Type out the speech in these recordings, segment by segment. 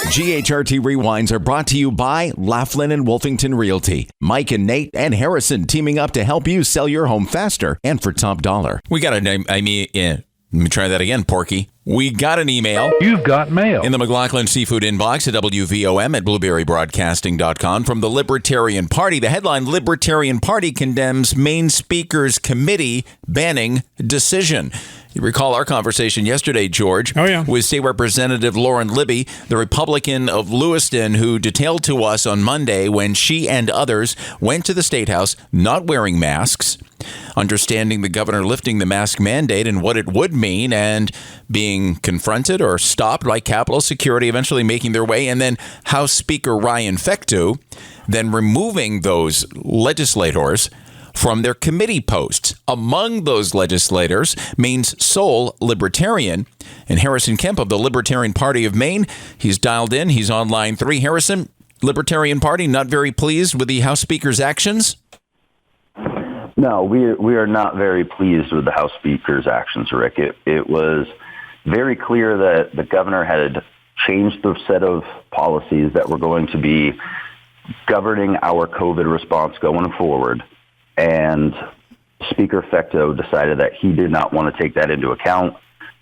GHRT Rewinds are brought to you by Laughlin and Wolfington Realty. Mike and Nate and Harrison teaming up to help you sell your home faster and for top dollar. We got let me try that again, Porky. We got an email. You've got mail. In the McLaughlin Seafood inbox at WVOM at blueberrybroadcasting.com from the Libertarian Party. The headline, Libertarian Party condemns Maine Speaker's committee banning decision. You recall our conversation yesterday, George, with State Representative Lauren Libby, the Republican of Lewiston, who detailed to us on Monday when she and others went to the State House not wearing masks, understanding the governor lifting the mask mandate and what it would mean, and being confronted or stopped by Capitol Security, eventually making their way, and then House Speaker Ryan Fecteau then removing those legislators from their committee posts. Among those legislators, Maine's sole Libertarian, and Harrison Kemp of the Libertarian Party of Maine. He's dialed in. He's on line 3. Harrison, Libertarian Party, not very pleased with the House Speaker's actions? No, we are not very pleased with the House Speaker's actions, Rick. It was very clear that the governor had changed the set of policies that were going to be governing our COVID response going forward. And Speaker Fecteau decided that he did not want to take that into account.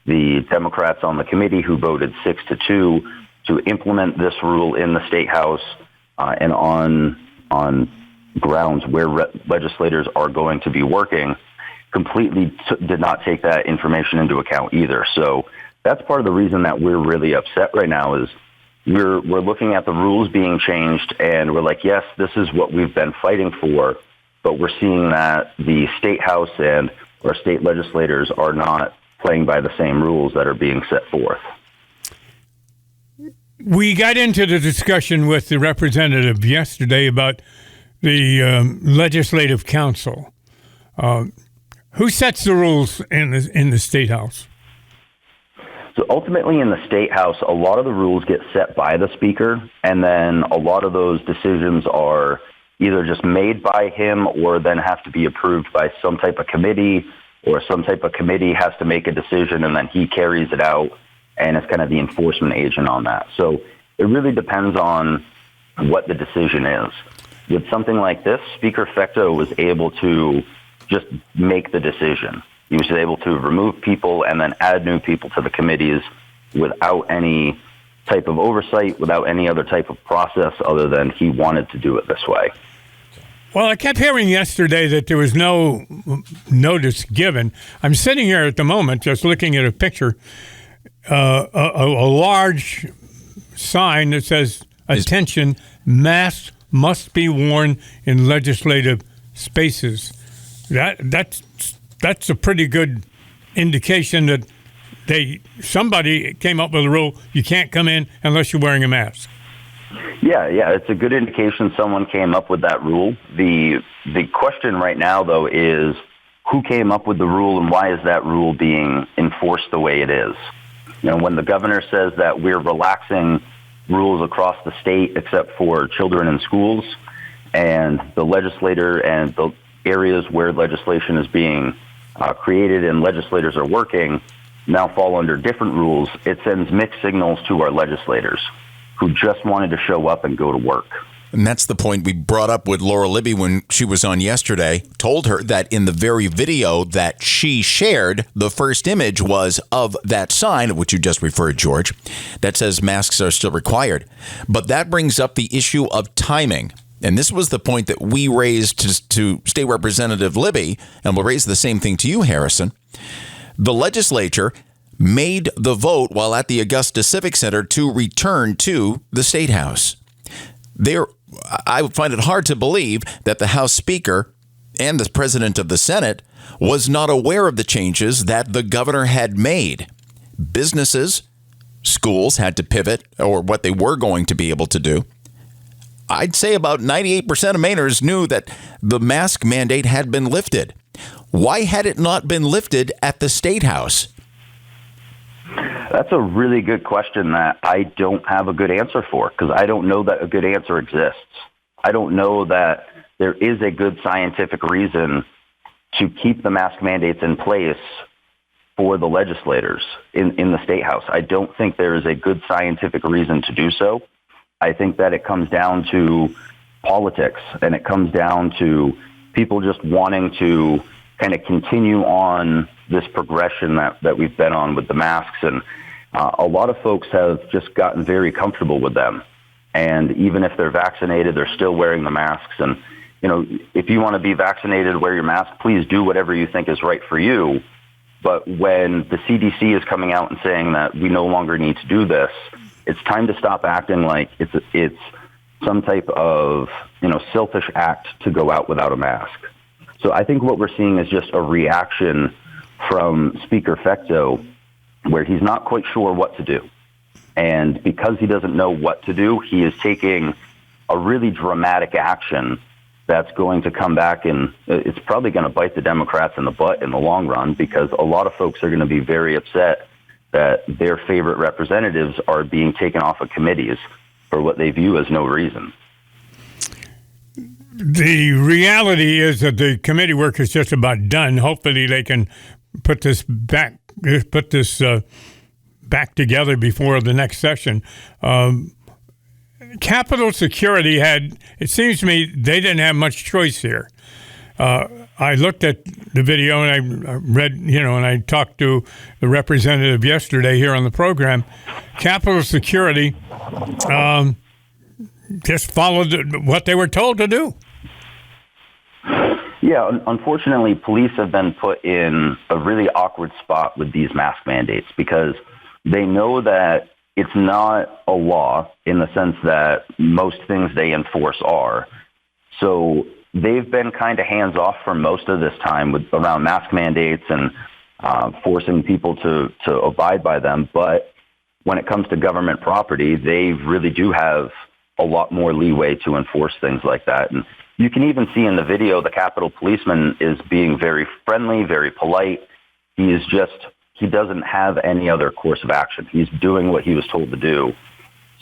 The Democrats on the committee, who voted 6-2 to implement this rule in the State House and on grounds where legislators are going to be working, completely did not take that information into account either. So that's part of the reason that we're really upset right now is we're looking at the rules being changed, and we're like, yes, this is what we've been fighting for. But we're seeing that the State House and our state legislators are not playing by the same rules that are being set forth. We got into the discussion with the representative yesterday about the Legislative Council. Who sets the rules in the State House? So ultimately in the State House, a lot of the rules get set by the Speaker, and then a lot of those decisions are either just made by him or then have to be approved by some type of committee, or some type of committee has to make a decision and then he carries it out and is kind of the enforcement agent on that. So it really depends on what the decision is. With something like this, Speaker Fecteau was able to just make the decision. He was able to remove people and then add new people to the committees without any type of oversight, without any other type of process other than he wanted to do it this way. Well, I kept hearing yesterday that there was no notice given. I'm sitting here at the moment just looking at a picture, a large sign that says, "Attention, masks must be worn in legislative spaces." That's a pretty good indication that somebody came up with a rule, you can't come in unless you're wearing a mask. Yeah, it's a good indication someone came up with that rule. The question right now, though, is who came up with the rule and why is that rule being enforced the way it is? You know, when the governor says that we're relaxing rules across the state except for children in schools, and the legislator and the areas where legislation is being created and legislators are working now fall under different rules, it sends mixed signals to our legislators who just wanted to show up and go to work. And that's the point we brought up with Laura Libby when she was on yesterday, told her that in the very video that she shared, the first image was of that sign, which you just referred, George, that says masks are still required. But that brings up the issue of timing. And this was the point that we raised to State Representative Libby, and we'll raise the same thing to you, Harrison. The legislature made the vote while at the Augusta Civic Center to return to the State House. I find it hard to believe that the House Speaker and the President of the Senate was not aware of the changes that the governor had made. Businesses, schools had to pivot, or what they were going to be able to do. I'd say about 98% of Mainers knew that the mask mandate had been lifted. Why had it not been lifted at the State House? That's a really good question that I don't have a good answer for, because I don't know that a good answer exists. I don't know that there is a good scientific reason to keep the mask mandates in place for the legislators in the State House. I don't think there is a good scientific reason to do so. I think that it comes down to politics, and it comes down to people just wanting to kind of continue on this progression that we've been on with the masks. And a lot of folks have just gotten very comfortable with them. And even if they're vaccinated, they're still wearing the masks. And, you know, if you want to be vaccinated, wear your mask, please do whatever you think is right for you. But when the CDC is coming out and saying that we no longer need to do this, it's time to stop acting like it's some type of, you know, selfish act to go out without a mask. So I think what we're seeing is just a reaction from Speaker Fecteau where he's not quite sure what to do. And because he doesn't know what to do, he is taking a really dramatic action that's going to come back, and it's probably going to bite the Democrats in the butt in the long run, because a lot of folks are going to be very upset that their favorite representatives are being taken off of committees for what they view as no reason. The reality is that the committee work is just about done. Hopefully they can put this back together before the next session. Capitol Security it seems to me they didn't have much choice here. I looked at the video and I read, and I talked to the representative yesterday here on the program. Capitol Security just followed what they were told to do. Yeah, unfortunately, police have been put in a really awkward spot with these mask mandates because they know that it's not a law in the sense that most things they enforce are. So they've been kind of hands-off for most of this time around mask mandates and forcing people to abide by them. But when it comes to government property, they really do have a lot more leeway to enforce things like that. And you can even see in the video the Capitol policeman is being very friendly, very polite. He doesn't have any other course of action. He's doing what he was told to do.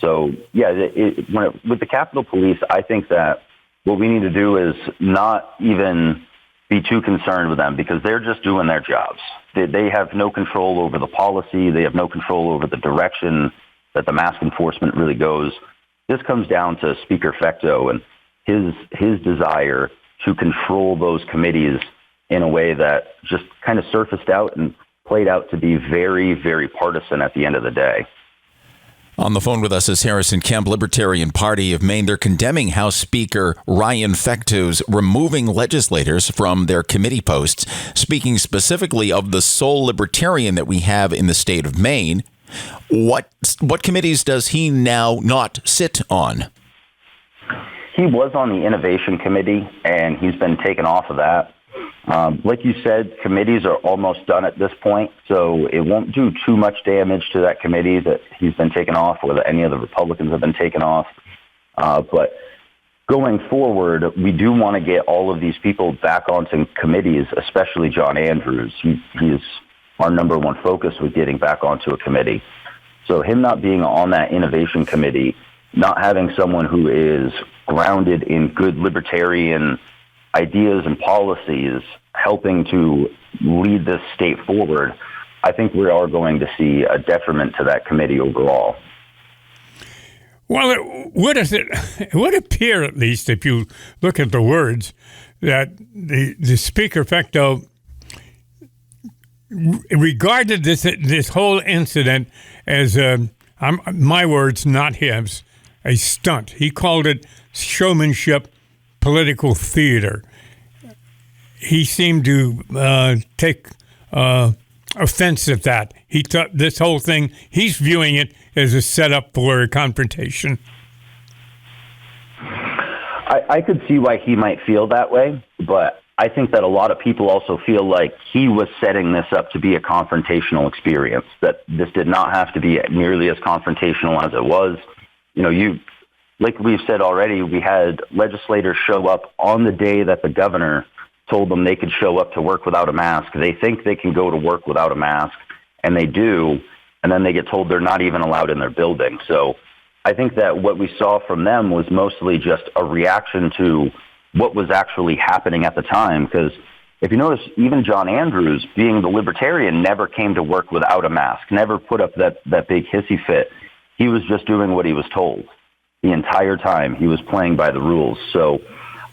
So, yeah, with the Capitol Police, I think that what we need to do is not even be too concerned with them because they're just doing their jobs. They have no control over the policy. They have no control over the direction that the mask enforcement really goes. This comes down to Speaker Fecteau and his desire to control those committees in a way that just kind of surfaced out and played out to be very, very partisan at the end of the day. On the phone with us is Harrison Kemp, Libertarian Party of Maine. They're condemning House Speaker Ryan Fecteau's removing legislators from their committee posts, speaking specifically of the sole Libertarian that we have in the state of Maine. What committees does he now not sit on? He was on the Innovation Committee, and he's been taken off of that. Like you said, committees are almost done at this point, so it won't do too much damage to that committee that he's been taken off or that any of the Republicans have been taken off. But going forward, we do want to get all of these people back onto committees, especially John Andrews. He's our number one focus with getting back onto a committee. So him not being on that Innovation Committee, not having someone who is grounded in good libertarian ideas and policies helping to lead this state forward, I think we are going to see a detriment to that committee overall. Well, it would appear, at least if you look at the words, that the Speaker Fecteau regarded this whole incident as, my words, not his, a stunt. He called it showmanship, political theater. He seemed to take offense at that. He thought this whole thing, he's viewing it as a setup for a confrontation. I could see why he might feel that way, but I think that a lot of people also feel like he was setting this up to be a confrontational experience, that this did not have to be nearly as confrontational as it was. Like we've said already, we had legislators show up on the day that the governor told them they could show up to work without a mask. They think they can go to work without a mask, and they do, and then they get told they're not even allowed in their building. So I think that what we saw from them was mostly just a reaction to what was actually happening at the time, because if you notice, even John Andrews, being the libertarian, never came to work without a mask, never put up that big hissy fit. He was just doing what he was told the entire time. He was playing by the rules. So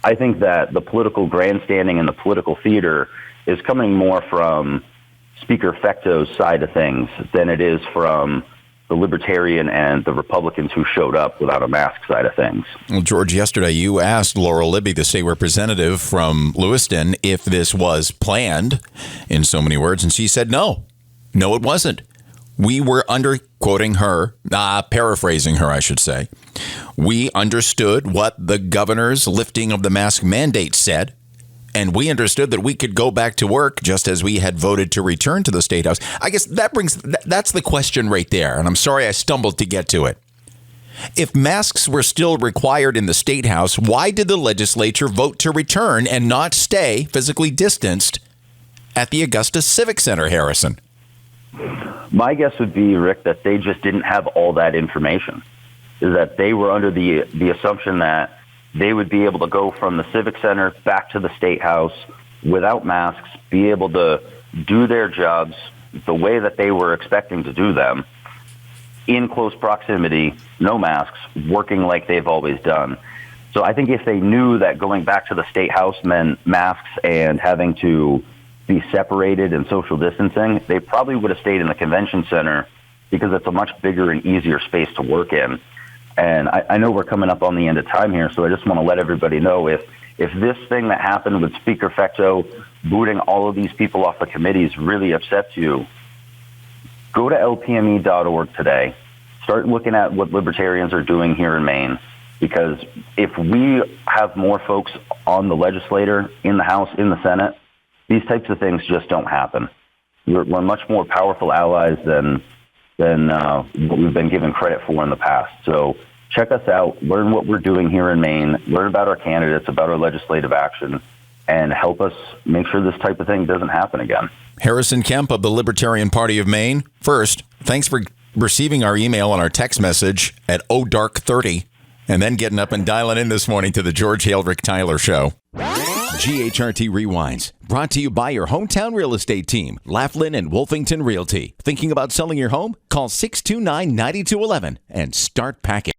I think that the political grandstanding and the political theater is coming more from Speaker Fecteau's side of things than it is from the Libertarian and the Republicans who showed up without a mask side of things. Well, George, yesterday you asked Laura Libby, the state representative from Lewiston, if this was planned, in so many words, and she said no. No, it wasn't. We were quoting her, paraphrasing her, I should say. We understood what the governor's lifting of the mask mandate said, and we understood that we could go back to work just as we had voted to return to the State House. I guess that's the question right there, and I'm sorry I stumbled to get to it. If masks were still required in the State House, why did the legislature vote to return and not stay physically distanced at the Augusta Civic Center, Harrison? My guess would be, Rick, that they just didn't have all that information. Is that they were under the assumption that they would be able to go from the Civic Center back to the State House without masks, be able to do their jobs the way that they were expecting to do them, in close proximity, no masks, working like they've always done. So I think if they knew that going back to the State House meant masks and having to be separated and social distancing, they probably would have stayed in the convention center because it's a much bigger and easier space to work in. And I know we're coming up on the end of time here, so I just want to let everybody know if this thing that happened with Speaker Fecteau booting all of these people off the committees really upsets you, go to LPME.org today. Start looking at what libertarians are doing here in Maine, because if we have more folks on the legislature, in the House, in the Senate, these types of things just don't happen. We're much more powerful allies than what we've been given credit for in the past. So check us out, learn what we're doing here in Maine, learn about our candidates, about our legislative action, and help us make sure this type of thing doesn't happen again. Harrison Kemp of the Libertarian Party of Maine. First, thanks for receiving our email and our text message at ODark30, and then getting up and dialing in this morning to the George Hale-Rick Tyler Show. GHRT Rewinds, brought to you by your hometown real estate team, Laughlin and Wolfington Realty. Thinking about selling your home? Call 629-9211 and start packing.